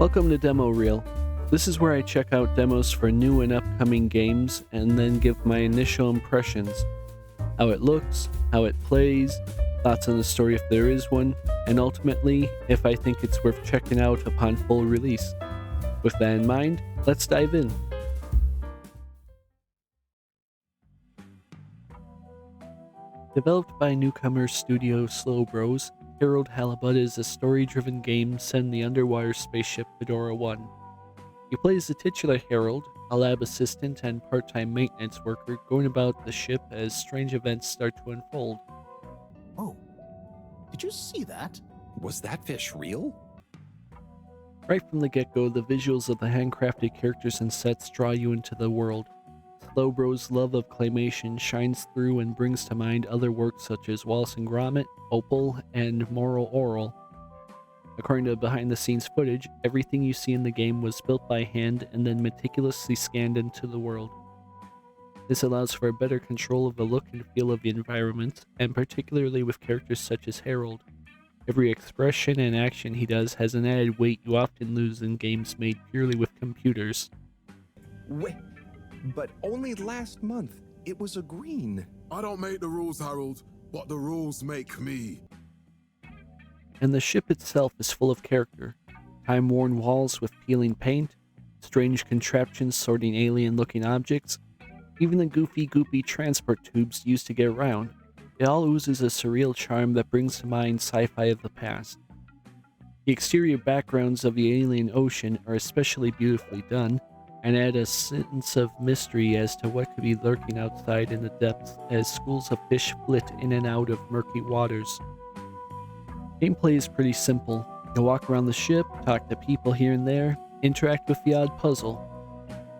Welcome to Demo Reel. This is where I check out demos for new and upcoming games and then give my initial impressions. How it looks, how it plays, thoughts on the story if there is one, and ultimately, if I think it's worth checking out upon full release. With that in mind, let's dive in. Developed by newcomer studio Slow Bros, Halibut is a story-driven game set in the underwater spaceship Fedora 1. You play as the titular Harold, a lab assistant and part-time maintenance worker going about the ship as strange events start to unfold. Oh, did you see that? Was that fish real? Right from the get-go, the visuals of the handcrafted characters and sets draw you into the world. Slowbro's love of claymation shines through and brings to mind other works such as Wallace and Gromit, Opal, and Moral Oral. According to behind-the-scenes footage, everything you see in the game was built by hand and then meticulously scanned into the world. This allows for a better control of the look and feel of the environment, and particularly with characters such as Harold. Every expression and action he does has an added weight you often lose in games made purely with computers. Wait, but only last month it was a green. I don't make the rules, Harold, but the rules make me. And the ship itself is full of character. Time-worn walls with peeling paint, strange contraptions sorting alien-looking objects, even the goofy-goopy transport tubes used to get around. It all oozes a surreal charm that brings to mind sci-fi of the past. The exterior backgrounds of the alien ocean are especially beautifully done, and add a sense of mystery as to what could be lurking outside in the depths as schools of fish flit in and out of murky waters. Gameplay is pretty simple. You walk around the ship, talk to people here and there, interact with the odd puzzle.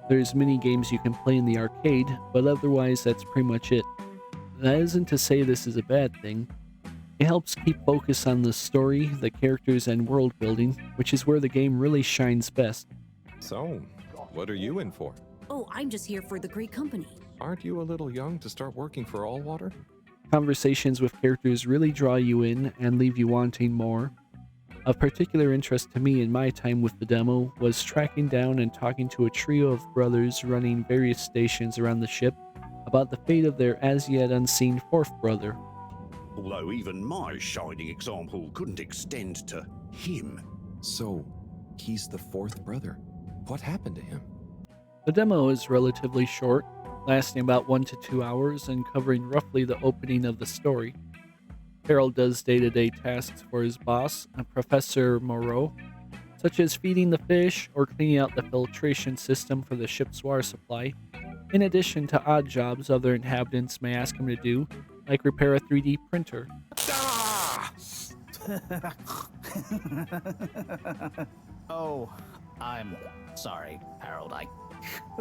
There's many games you can play in the arcade, but otherwise that's pretty much it. That isn't to say this is a bad thing. It helps keep focus on the story, the characters, and world building, which is where the game really shines best. So, what are you in for? Oh, I'm just here for the great company. Aren't you a little young to start working for Allwater? Conversations with characters really draw you in and leave you wanting more. Of particular interest to me in my time with the demo was tracking down and talking to a trio of brothers running various stations around the ship about the fate of their as-yet unseen fourth brother. Although even my shining example couldn't extend to him. So, he's the fourth brother. What happened to him? The demo is relatively short, lasting about 1 to 2 hours and covering roughly the opening of the story. Harold does day-to-day tasks for his boss, Professor Moreau, such as feeding the fish or cleaning out the filtration system for the ship's water supply, in addition to odd jobs other inhabitants may ask him to do, like repair a 3D printer. Ah! Oh, I'm sorry, Harold. I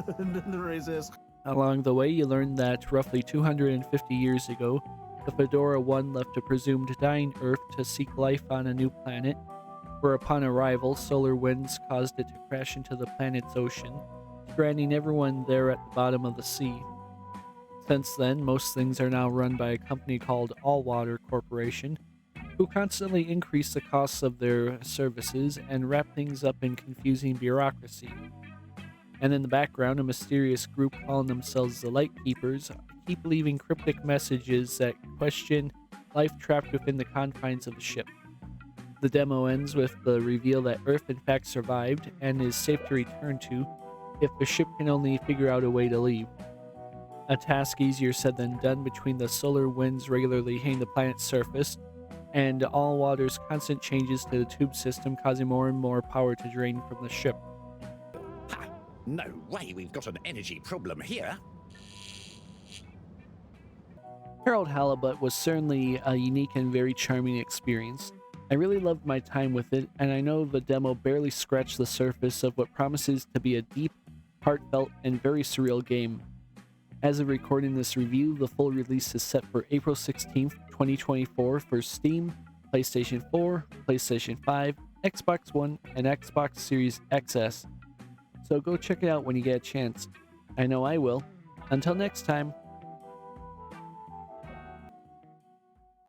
couldn't resist. Along the way, you learn that roughly 250 years ago, the Fedora 1 left a presumed dying Earth to seek life on a new planet, where upon arrival, solar winds caused it to crash into the planet's ocean, stranding everyone there at the bottom of the sea. Since then, most things are now run by a company called Allwater Corporation, who constantly increase the costs of their services and wrap things up in confusing bureaucracy. And in the background, a mysterious group calling themselves the Light Keepers keep leaving cryptic messages that question life trapped within the confines of the ship. The demo ends with the reveal that Earth in fact survived and is safe to return to if the ship can only figure out a way to leave. A task easier said than done between the solar winds regularly hitting the planet's surface and Allwater's constant changes to the tube system causing more and more power to drain from the ship. Ha! No way we've got an energy problem here. Harold Halibut was certainly a unique and very charming experience. I really loved my time with it, and I know the demo barely scratched the surface of what promises to be a deep, heartfelt, and very surreal game. As of recording this review, the full release is set for April 16th, 2024 for Steam, PlayStation 4, PlayStation 5, Xbox One, and Xbox Series XS. So go check it out when you get a chance. I know I will. Until next time.